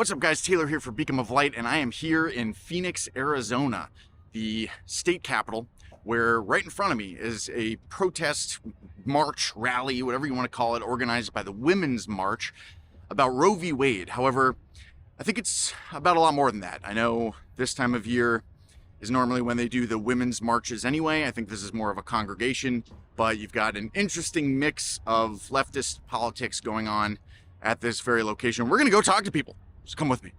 What's up, guys? Taylor here for Beacon of Light, and I am here in Phoenix, Arizona, the state capital, where right in front of me is a protest, march, rally, whatever you want to call it, organized by the Women's March about Roe v. Wade. However, I think it's about a lot more than that. I know this time of year is normally when they do the women's marches anyway. I think this is more of a congregation, but you've got an interesting mix of leftist politics going on at this very location. We're going to go talk to people. So come with me.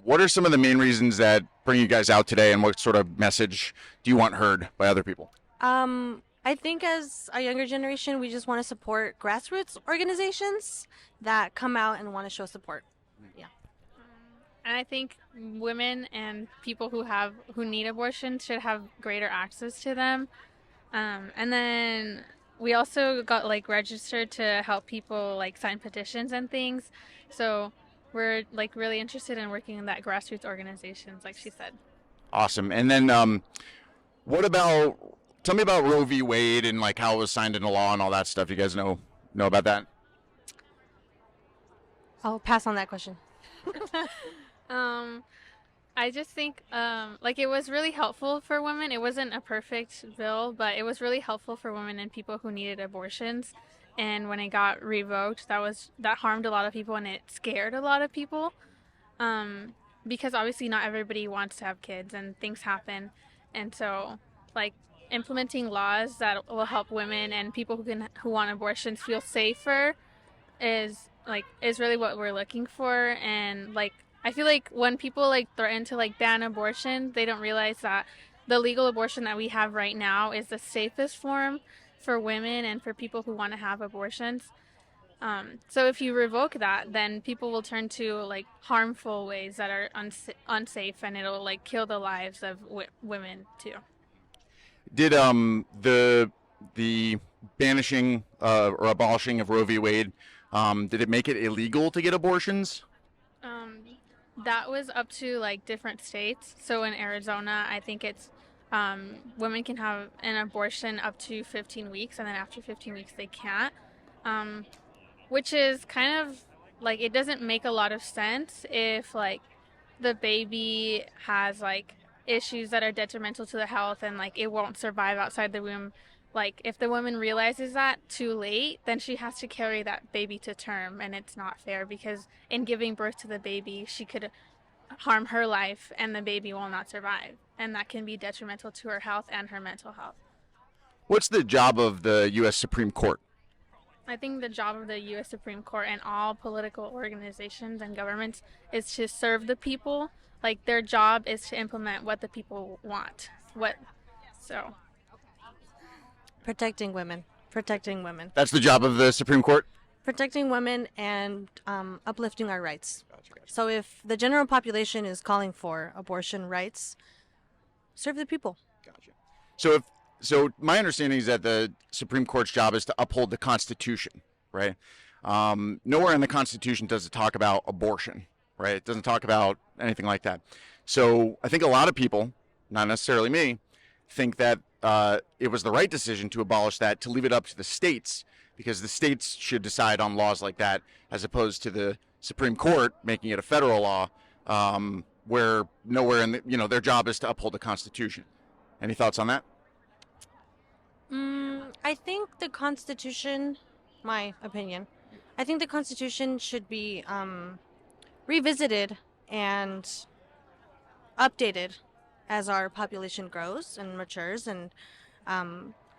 What are some of the main reasons that bring you guys out today, and what sort of message do you want heard by other people? I think as a younger generation, we just want to support grassroots organizations that come out and want to show support. Yeah. And I think women and people who need abortion should have greater access to them. And then we also got registered to help people sign petitions and things. So we're really interested in working in that grassroots organizations, like she said. Awesome. And then tell me about Roe v. Wade and how it was signed into law and all that stuff. You guys know about that? I'll pass on that question. I just think it was really helpful for women. It wasn't a perfect bill, but it was really helpful for women and people who needed abortions. And when it got revoked, that harmed a lot of people, and it scared a lot of people, because obviously not everybody wants to have kids and things happen. And so implementing laws that will help women and people who want abortions feel safer is really what we're looking for. And I feel like when people threaten to ban abortion, they don't realize that the legal abortion that we have right now is the safest form for women and for people who want to have abortions. So if you revoke that, then people will turn to harmful ways that are unsafe, and it'll kill the lives of women too. Did the banishing or abolishing of Roe v. Wade, did it make it illegal to get abortions? That was up to different states. So in Arizona, I think it's women can have an abortion up to 15 weeks, and then after 15 weeks they can't, which is kind of it doesn't make a lot of sense if the baby has issues that are detrimental to the health, and it won't survive outside the womb. If the woman realizes that too late, then she has to carry that baby to term, and it's not fair, because in giving birth to the baby, she could harm her life and the baby will not survive, and that can be detrimental to her health and her mental health. What's the job of the U.S. Supreme Court? I think the job of the U.S. Supreme Court and all political organizations and governments is to serve the people. Their job is to implement what the people want. Protecting women. That's the job of the Supreme Court? Protecting women and uplifting our rights. Gotcha. So if the general population is calling for abortion rights, serve the people. Gotcha. So my understanding is that the Supreme Court's job is to uphold the Constitution, right? Nowhere in the Constitution does it talk about abortion, right? It doesn't talk about anything like that. So I think a lot of people, not necessarily me, think that it was the right decision to abolish that, to leave it up to the states, because the states should decide on laws like that, as opposed to the Supreme Court making it a federal law, where nowhere in their job is to uphold the Constitution. Any thoughts on that? I think the Constitution, my opinion, I think the Constitution should be revisited and updated as our population grows and matures, and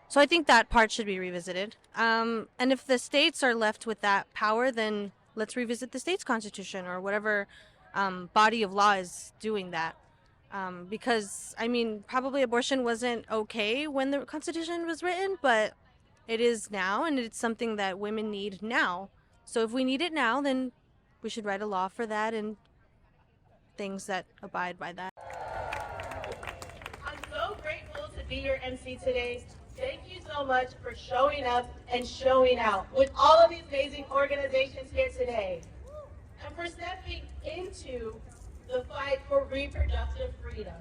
so I think that part should be revisited. And if the states are left with that power, then let's revisit the state's constitution or whatever body of law is doing that. Because I mean, probably abortion wasn't okay when the Constitution was written, but it is now, and it's something that women need now. So if we need it now, then we should write a law for that and things that abide by that. I'm so grateful to be your MC today. Thank you so much for showing up and showing out with all of these amazing organizations here today, and for stepping into the fight for reproductive freedom.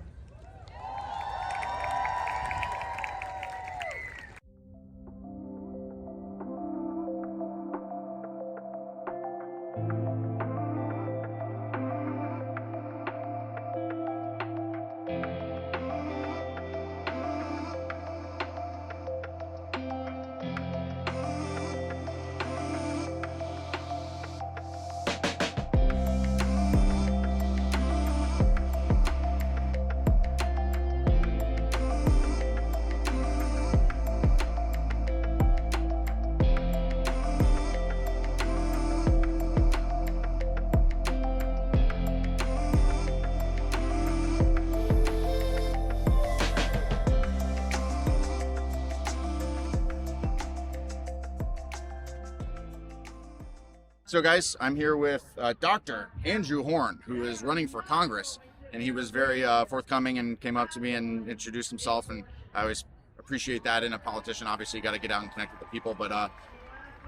So guys, I'm here with Dr. Andrew Horn, who is running for Congress, and he was very forthcoming and came up to me and introduced himself, and I always appreciate that in a politician. Obviously, you got to get out and connect with the people, but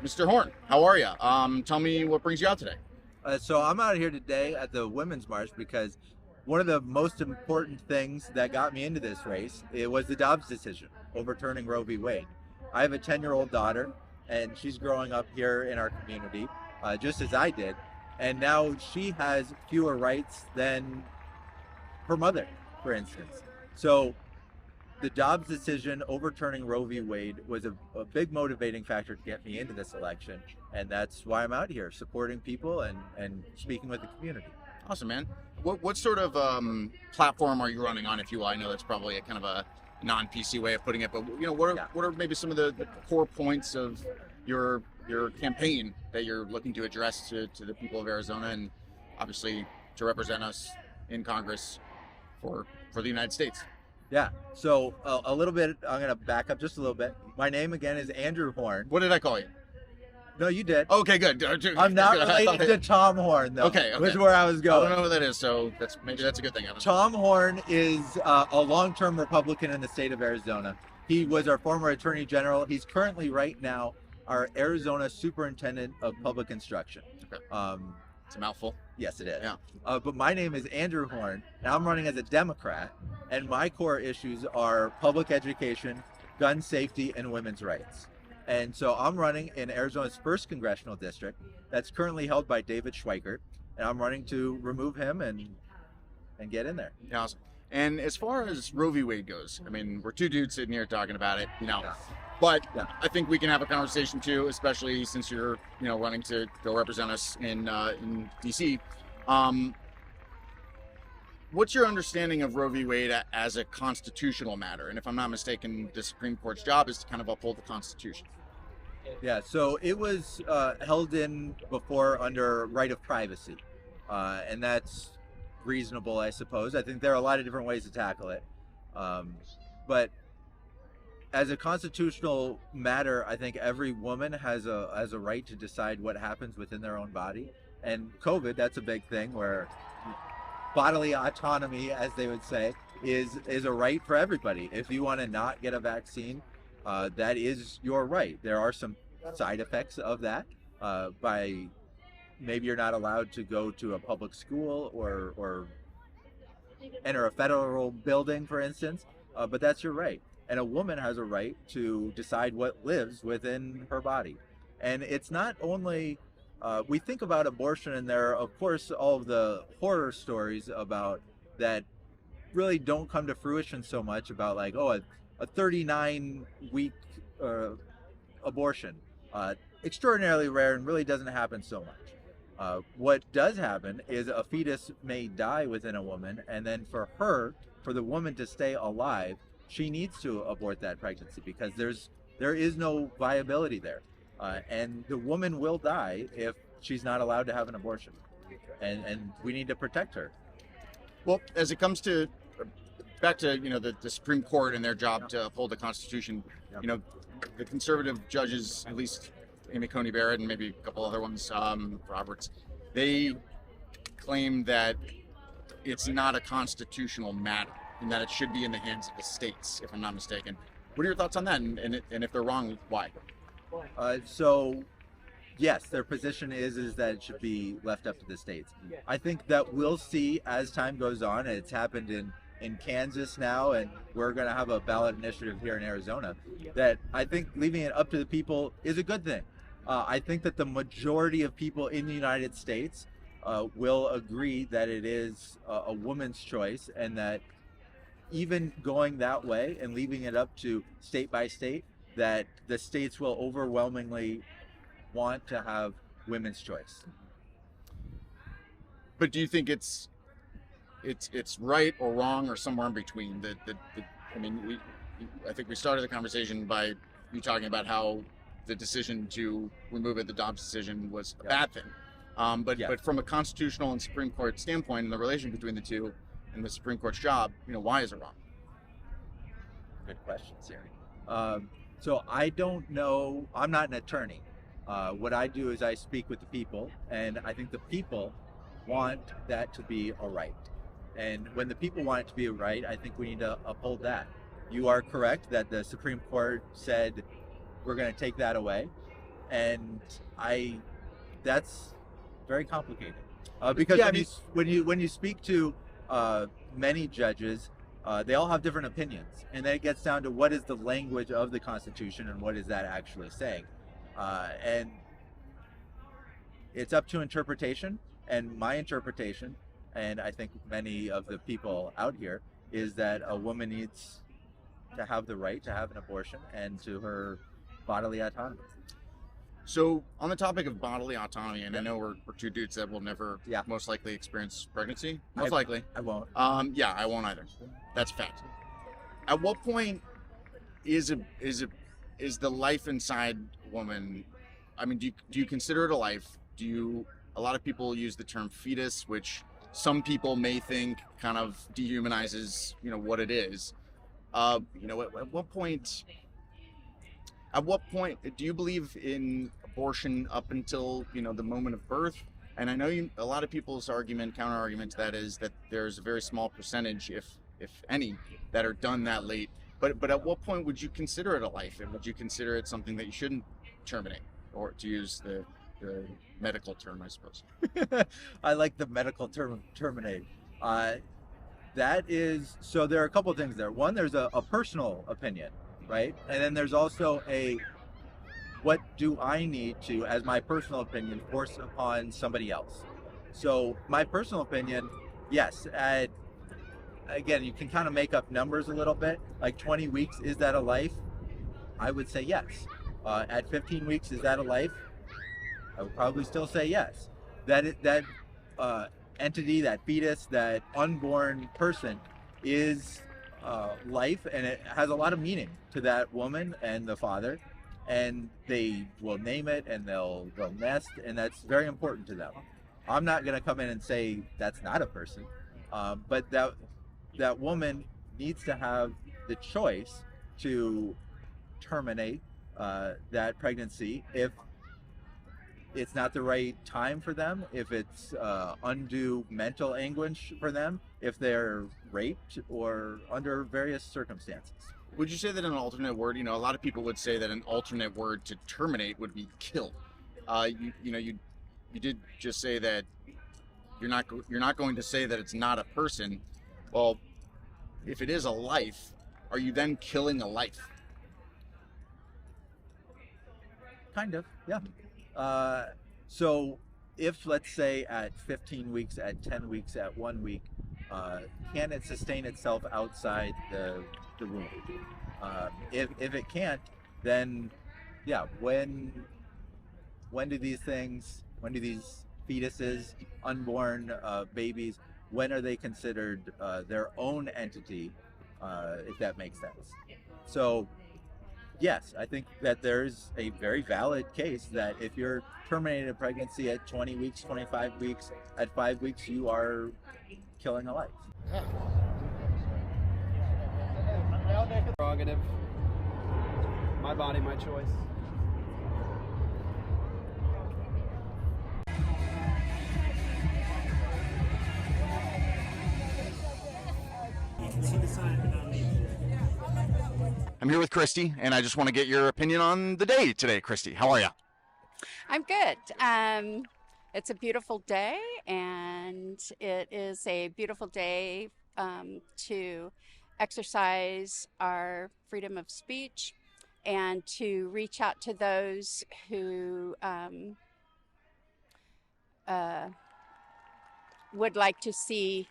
Mr. Horn, how are you? Tell me what brings you out today. So I'm out here today at the Women's March because one of the most important things that got me into this race, it was the Dobbs decision, overturning Roe v. Wade. I have a 10-year-old daughter, and she's growing up here in our community, just as I did, and now she has fewer rights than her mother, for instance. So the Dobbs decision overturning Roe v. Wade was a big motivating factor to get me into this election, and that's why I'm out here supporting people and speaking with the community. Awesome, man. What sort of platform are you running on, if you will? I know that's probably a kind of a non-PC way of putting it, but what are maybe some of the core points of your campaign that you're looking to address to the people of Arizona, and obviously to represent us in Congress for the United States? Yeah, so a little bit, I'm going to back up just a little bit. My name again is Andrew Horn. What did I call you? No, you did. Okay, good. I'm not related to Tom Horn, though. Okay. Which is where I was going. I don't know who that is, so maybe that's a good thing. Tom Horn is a long-term Republican in the state of Arizona. He was our former Attorney General. He's currently, right now, our Arizona Superintendent of Public Instruction. Okay. It's a mouthful. Yes, it is. Yeah. But my name is Andrew Horn, and I'm running as a Democrat, and my core issues are public education, gun safety, and women's rights. And so I'm running in Arizona's 1st congressional district that's currently held by David Schweikert, and I'm running to remove him and get in there. Yeah, awesome. And as far as Roe v. Wade goes, I mean, we're two dudes sitting here talking about it, Yeah. But Yeah. I think we can have a conversation too, especially since you're, running to go represent us in DC. What's your understanding of Roe v. Wade as a constitutional matter? And if I'm not mistaken, the Supreme Court's job is to kind of uphold the Constitution. Yeah, so it was held in before under right of privacy, and that's reasonable, I suppose. I think there are a lot of different ways to tackle it, but as a constitutional matter, I think every woman has a right to decide what happens within their own body. And COVID, that's a big thing where bodily autonomy, as they would say, is a right for everybody. If you want to not get a vaccine, that is your right. There are some side effects of that. By maybe you're not allowed to go to a public school or enter a federal building, for instance, but that's your right. And a woman has a right to decide what lives within her body. And it's not only, we think about abortion, and there are, of course, all of the horror stories about that really don't come to fruition so much about like, oh, a 39-week abortion. Extraordinarily rare and really doesn't happen so much. What does happen is a fetus may die within a woman, and then for the woman to stay alive, she needs to abort that pregnancy because there is no viability there, and the woman will die if she's not allowed to have an abortion, and we need to protect her. Well, as it comes to back to the Supreme Court and their job to uphold the Constitution, the conservative judges, at least Amy Coney Barrett and maybe a couple other ones, Roberts, they claim that it's not a constitutional matter and that it should be in the hands of the states, if I'm not mistaken. What are your thoughts on that? And if they're wrong, why? So, yes, their position is that it should be left up to the states. I think that we'll see as time goes on, and it's happened in Kansas now, and we're going to have a ballot initiative here in Arizona, that I think leaving it up to the people is a good thing. I think that the majority of people in the United States will agree that it is a woman's choice, and that even going that way and leaving it up to state by state, that the states will overwhelmingly want to have women's choice. But do you think it's right or wrong or somewhere in between? I think we started the conversation by you talking about how the decision to remove it, the Dobbs decision, was a bad thing. But from a constitutional and Supreme Court standpoint, and the relation between the two and the Supreme Court's job, why is it wrong? Good question, Siri. So I don't know. I'm not an attorney. What I do is I speak with the people, and I think the people want that to be a right. And when the people want it to be a right, I think we need to uphold that. You are correct that the Supreme Court said we're going to take that away, and that's very complicated because when you speak to many judges, they all have different opinions, and then it gets down to what is the language of the Constitution and what is that actually saying, and it's up to interpretation. And my interpretation, and I think many of the people out here, is that a woman needs to have the right to have an abortion and to her bodily autonomy. So on the topic of bodily autonomy, and I know we're two dudes that will never most likely experience pregnancy. Most likely. I won't. I won't either. That's a fact. At what point is the life inside woman, I mean, do you consider it a life? A lot of people use the term fetus, which some people may think kind of dehumanizes, what it is. At what point do you believe in abortion up until, the moment of birth? And I know a lot of people's counter argument to that is that there's a very small percentage, if any, that are done that late. But at what point would you consider it a life? And would you consider it something that you shouldn't terminate, or to use the medical term, I suppose? I like the medical term, terminate. That is, so there are a couple of things there. One, there's a personal opinion, right? And then there's also what do I need to, as my personal opinion, force upon somebody else? So my personal opinion, yes. Again, you can kind of make up numbers a little bit. Like 20 weeks, is that a life? I would say yes. At 15 weeks, is that a life? I would probably still say yes. That entity, that fetus, that unborn person is life, and it has a lot of meaning to that woman and the father, and they will name it and they'll nest, and that's very important to them. I'm not going to come in and say that's not a person, but that woman needs to have the choice to terminate that pregnancy if it's not the right time for them, if it's undue mental anguish for them, if they're raped or under various circumstances. Would you say that an alternate word, a lot of people would say that an alternate word to terminate would be kill. You did just say that you're not going to say that it's not a person. Well, if it is a life, are you then killing a life? Kind of, yeah. So if, let's say, at 15 weeks, at 10 weeks, at 1 week, can it sustain itself outside the womb? If it can't, then yeah, when do these things, when do these fetuses, unborn babies, when are they considered their own entity, if that makes sense? So yes, I think that there's a very valid case that if you're terminating a pregnancy at 20 weeks, 25 weeks, at 5 weeks, you are killing a life. Prerogative. My body, my choice. You can see the sign, but not me. I'm here with Christy, and I just want to get your opinion on the day today. Christy, how are you? I'm good. It's a beautiful day, and it is a beautiful day to exercise our freedom of speech and to reach out to those who would like to see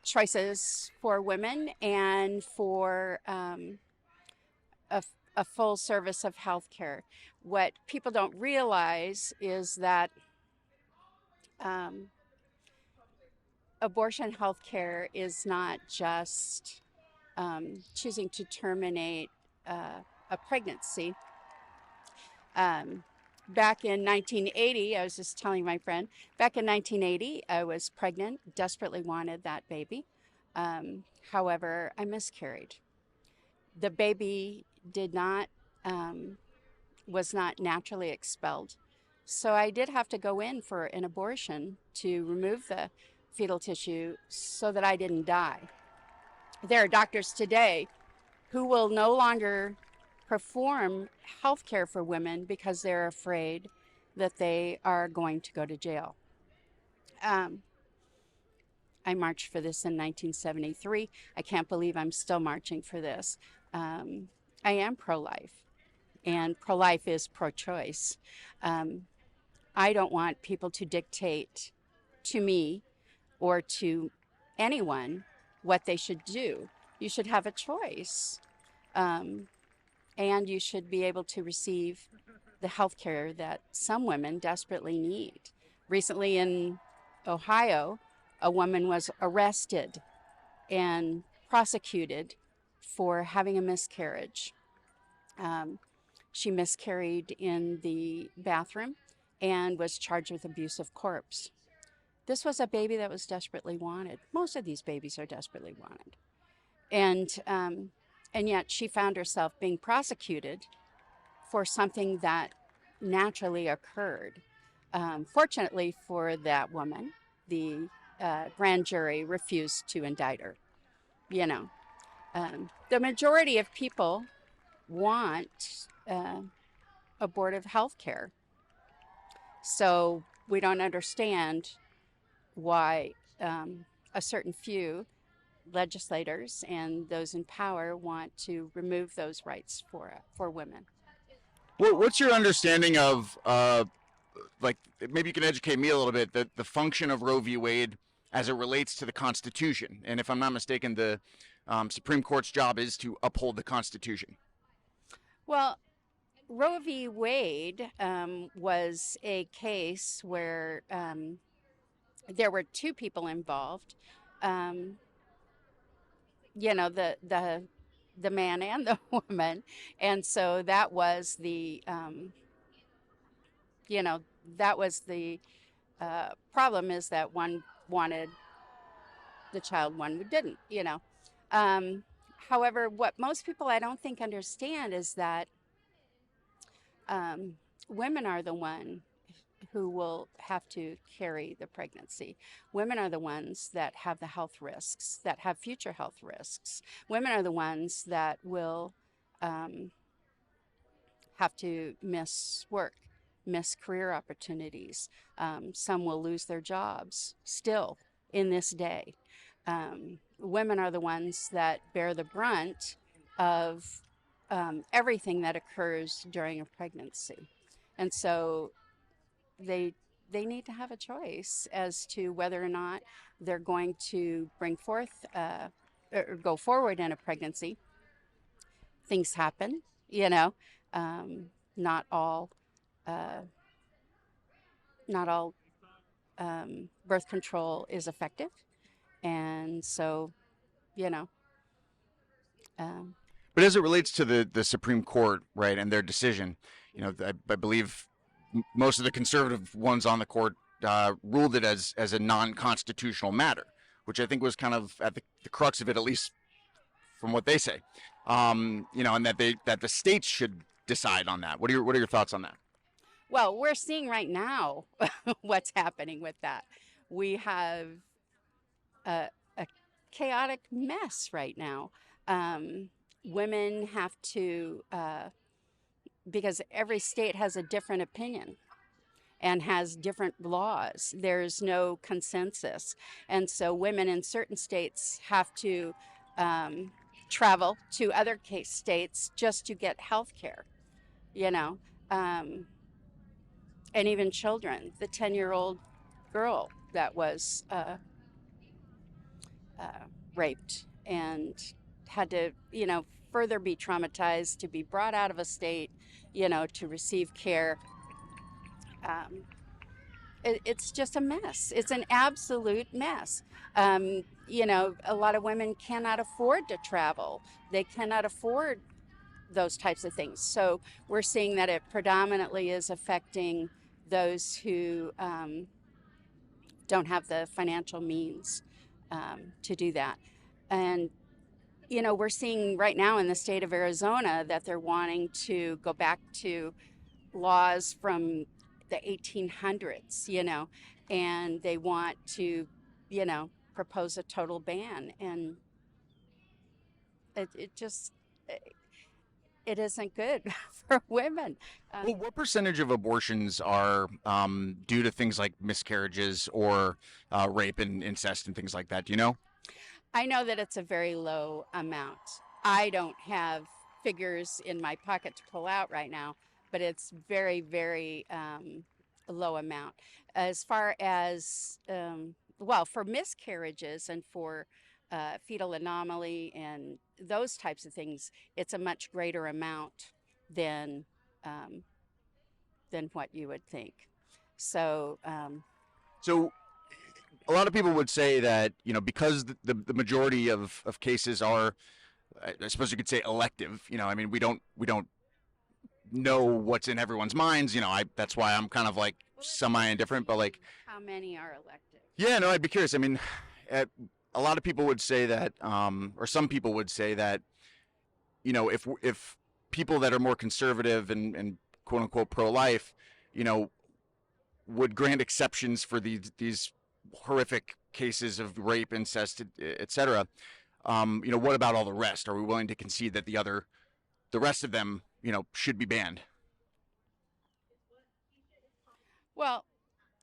choices for women and for a full service of healthcare. What people don't realize is that abortion healthcare is not just choosing to terminate a pregnancy. Back in 1980, I was just telling my friend, back in 1980, I was pregnant, desperately wanted that baby. However, I miscarried. The baby was not naturally expelled. So I did have to go in for an abortion to remove the fetal tissue so that I didn't die. There are doctors today who will no longer perform health care for women because they're afraid that they are going to go to jail. I marched for this in 1973. I can't believe I'm still marching for this. I am pro-life, and pro-life is pro-choice. I don't want people to dictate to me or to anyone what they should do. You should have a choice. And you should be able to receive the health care that some women desperately need. Recently in Ohio, a woman was arrested and prosecuted for having a miscarriage. She miscarried in the bathroom and was charged with abuse of corpse. This was a baby that was desperately wanted. Most of these babies are desperately wanted. And yet she found herself being prosecuted for something that naturally occurred. Fortunately for that woman, the grand jury refused to indict her. You know, the majority of people want abortive health care. So we don't understand why a certain few legislators and those in power want to remove those rights for women. What's your understanding of, like, maybe you can educate me a little bit, the function of Roe v. Wade as it relates to the Constitution? And if I'm not mistaken, the Supreme Court's job is to uphold the Constitution. Well, Roe v. Wade was a case where there were two people involved. You know, the man and the woman, and so that was the you know, that was the problem, is that one wanted the child, one didn't, you know. However, what most people I don't think understand is that women are the one who will have to carry the pregnancy. Women are the ones that have the health risks, that have future health risks. Women are the ones that will have to miss work, miss career opportunities. Some will lose their jobs still in this day. Women are the ones that bear the brunt of everything that occurs during a pregnancy. And so they they need to have a choice as to whether or not they're going to bring forth or go forward in a pregnancy. Things happen, you know. Not all uh, not all birth control is effective, and so you know. Um, But as it relates to the Supreme Court, right, and their decision, you know, I believe most of the conservative ones on the court ruled it as a non-constitutional matter, which I think was kind of at the crux of it, at least from what they say. You know, and that the states should decide on that. What are your thoughts on that? well, we're seeing right now what's happening with that. We have a chaotic mess right now. Women have to, because every state has a different opinion and has different laws. There's no consensus. And so women in certain states have to travel to other states just to get health care, you know. And even children, the 10-year-old girl that was raped and had to, you know, further be traumatized to be brought out of a state, you know, to receive care. It's just a mess. It's an absolute mess. You know, a lot of women cannot afford to travel. They cannot afford those types of things. So we're seeing that it predominantly is affecting those who don't have the financial means to do that. And, you know, we're seeing right now in the state of Arizona that they're wanting to go back to laws from the 1800s, you know, and they want to, you know, propose a total ban. And it just, it isn't good for women. Well, what percentage of abortions are due to things like miscarriages or rape and incest and things like that? Do you know? I know that it's a very low amount. I don't have figures in my pocket to pull out right now, but it's very, very low amount. As far as, well, for miscarriages and for fetal anomaly and those types of things, it's a much greater amount than um, what you would think. So, So a lot of people would say that, you know, because the majority of cases are, I suppose you could say, elective. You know, I mean, we don't know what's in everyone's minds. You know, that's why I'm kind of like semi-indifferent. But like, how many are elective? yeah, no, I'd be curious. I mean, a lot of people would say that, or some people would say that, you know, if people that are more conservative and quote unquote pro-life, you know, would grant exceptions for these horrific cases of rape, incest, etc. You know, what about all the rest? Are we willing to concede that the rest of them, you know, should be banned? Well,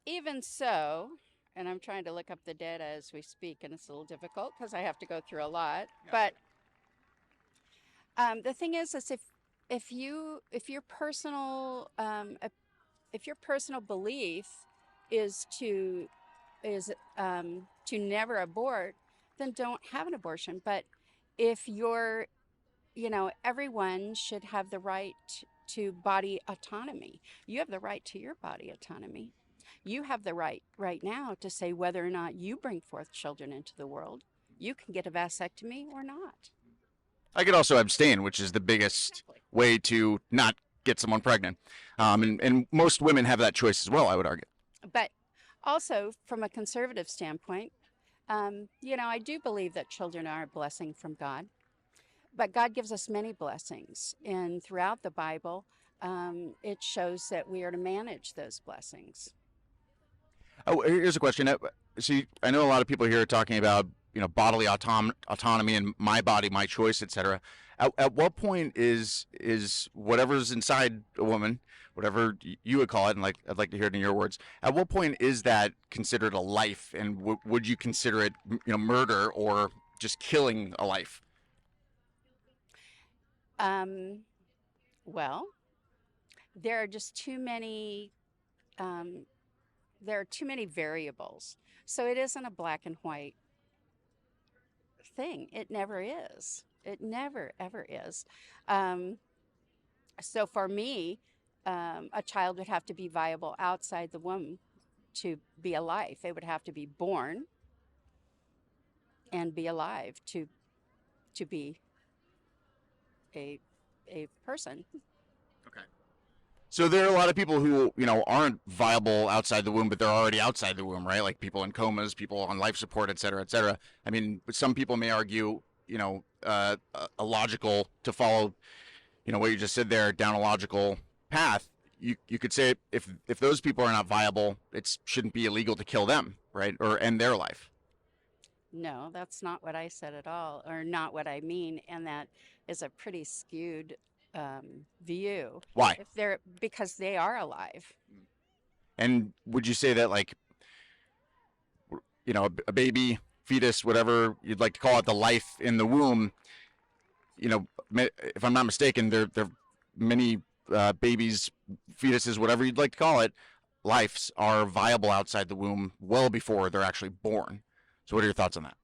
even so, and I'm trying to look up the data as we speak, and it's a little difficult because I have to go through a lot. But the thing is if your personal belief is to never abort, then don't have an abortion. But if you're, you know, everyone should have the right to body autonomy. You have the right to your body autonomy. You have the right now to say whether or not you bring forth children into the world. You can get a vasectomy or not. I could also abstain, which is the biggest way to not get someone pregnant. And most women have that choice as well, I would argue. But also, from a conservative standpoint, you know, I do believe that children are a blessing from God. But God gives us many blessings. And throughout the Bible, it shows that we are to manage those blessings. Oh, here's a question. See, I know a lot of people here are talking about, you know, bodily autonomy and my body, my choice, etc. At what point is whatever's inside a woman, whatever you would call it, and like I'd like to hear it in your words, at what point is that considered a life, and would you consider it, you know, murder or just killing a life? Well, there are just too many there are too many variables. So it isn't a black and white thing. It never is. It never, ever is. So for me, a child would have to be viable outside the womb to be alive. They would have to be born and be alive to be a person. Okay. So there are a lot of people who, aren't viable outside the womb, but they're already outside the womb, right? Like people in comas, people on life support, et cetera, et cetera. I mean, some people may argue, a logical to follow, what you just said there, down a logical path. You could say if those people are not viable, it shouldn't be illegal to kill them, right? Or end their life. No, that's not what I said at all, or not what I mean, and that is a pretty skewed view. Why? Because they are alive. And would you say that, like, a baby, fetus, whatever you'd like to call it, the life in the womb, if I'm not mistaken, there many babies, fetuses, whatever you'd like to call it, lives are viable outside the womb well before they're actually born. So what are your thoughts on that?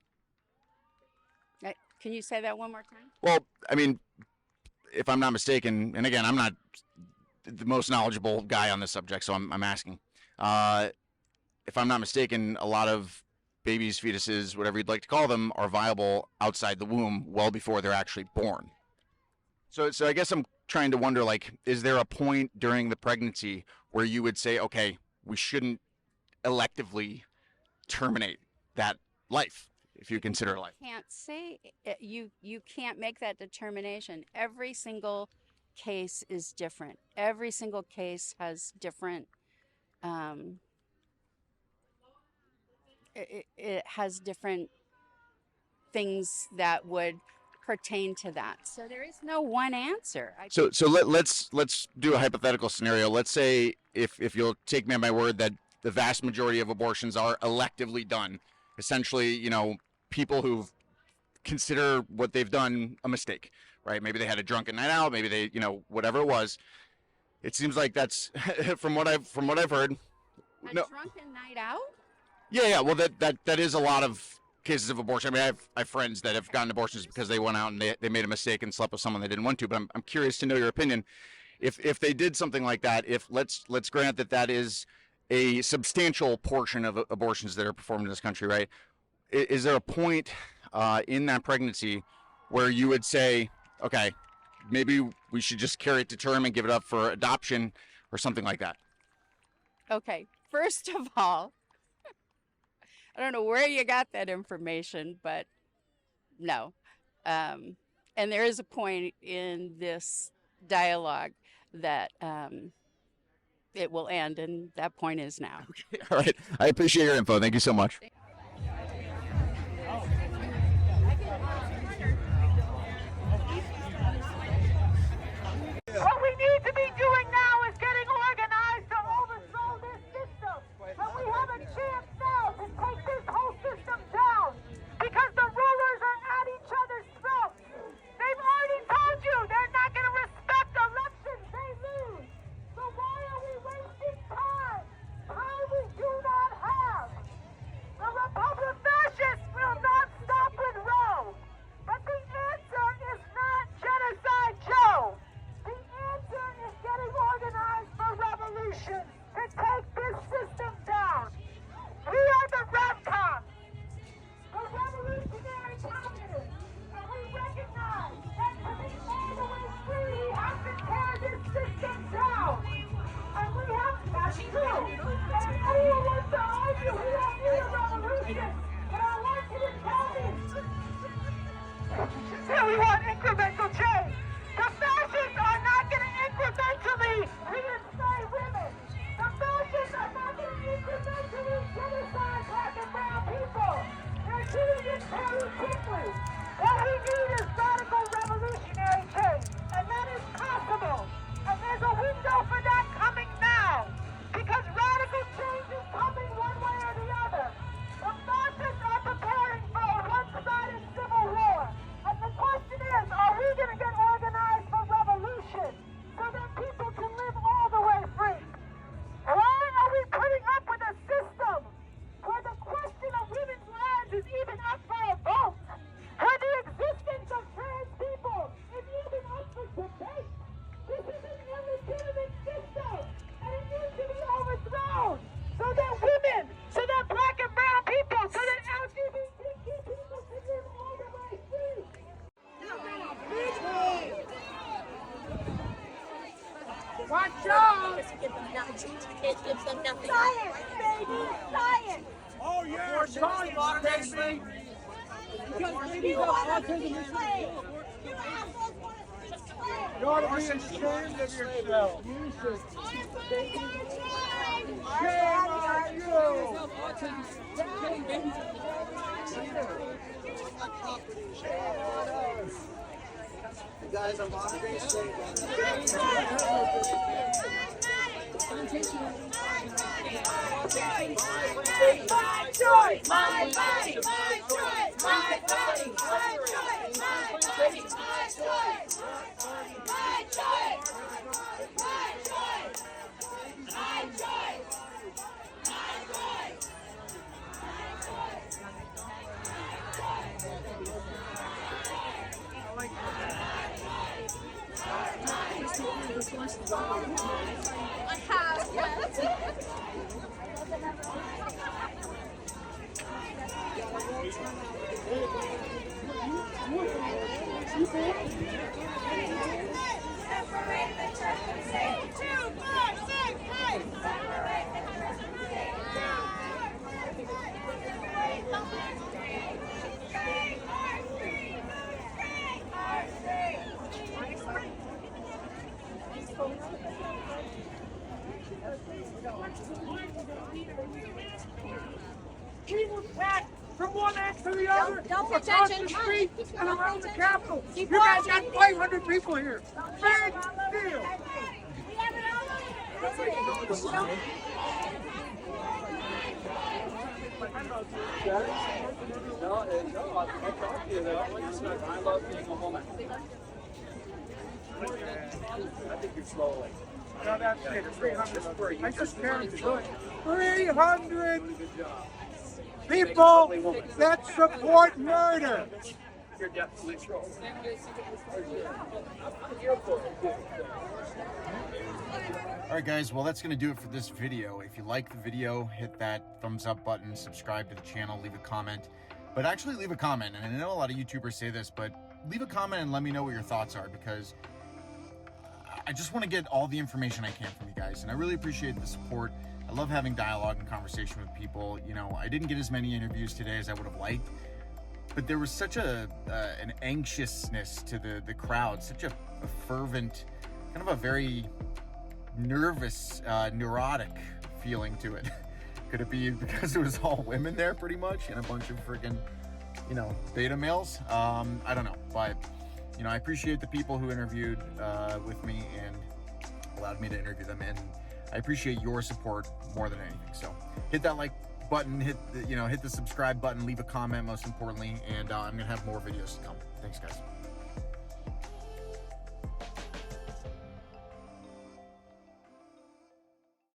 Can you say that one more time? Well, I mean, if I'm not mistaken, and again, I'm not the most knowledgeable guy on this subject, so I'm asking. If I'm not mistaken, a lot of babies, fetuses, whatever you'd like to call them, are viable outside the womb well before they're actually born. So I guess I'm trying to wonder, like, is there a point during the pregnancy where you would say, okay, we shouldn't electively terminate that life, if you consider life? Can't say you can't make that determination. Every single case is different. Every single case has different it has different things that would pertain to that. So there is no one answer. So let's do a hypothetical scenario. Let's say if you'll take me at my word that the vast majority of abortions are electively done. Essentially, people who consider what they've done a mistake, right? Maybe they had a drunken night out, maybe they, whatever it was. It seems like that's from what I've heard. A drunken night out? Yeah. Well, that is a lot of cases of abortion. I mean, I have friends that have gotten abortions because they went out and they made a mistake and slept with someone they didn't want to. But I'm curious to know your opinion. If they did something like that, if let's grant that is a substantial portion of abortions that are performed in this country, right? Is there a point in that pregnancy where you would say, okay, maybe we should just carry it to term and give it up for adoption or something like that? Okay, first of all, I don't know where you got that information, but no. And there is a point in this dialogue that it will end, and that point is now. Okay. All right. I appreciate your info. Thank you so much. What we need to be doing now is getting organized to overthrow this system. And we have a chance now to take this whole system down because the rulers are at each other's throats. They've already told you they're not going to respect elections they lose. So why are we wasting time? Time we do not have. The Watch out! It gives them nothing. Science, baby! Science! Oh yeah, science, baby. Because babies You have want to autism. be slaves. You assholes want to be slaves. You ought to be ashamed of yourself. You should. Shame on you. Killing babies. Guys, I'm on great state. My choice! My body! My choice! My body! My choice! My body! My choice! My choice! My choice! My choice! My choice! I have, yes. Separate the church and state. 2, 4, 6, 8. Separate the church and state. State our street. State our street. We were packed from one end to the other, Don't pay across attention. the street and around the Capitol. Keep You guys walking. got 500 people here. Big deal. We have it all over. No, I'll talk to you though. I love being a woman. I think you're slowly. No, that's it. 300. I just counted. 300 people that support murder. You're definitely trolling. All right, guys, well, that's going to do it for this video. If you like the video, hit that thumbs up button, subscribe to the channel, leave a comment. But actually leave a comment, and I know a lot of YouTubers say this, but leave a comment and let me know what your thoughts are, because I just want to get all the information I can from you guys, and I really appreciate the support. I love having dialogue and conversation with people. You know, I didn't get as many interviews today as I would have liked, but there was such an anxiousness to the crowd, such a fervent, kind of a very nervous, neurotic feeling to it. Could it be because it was all women there pretty much and a bunch of freaking, you know, beta males? I don't know, but you know, I appreciate the people who interviewed with me and allowed me to interview them, and I appreciate your support more than anything. So hit that like button, hit the subscribe button, leave a comment most importantly, and I'm gonna have more videos to come. Thanks, guys.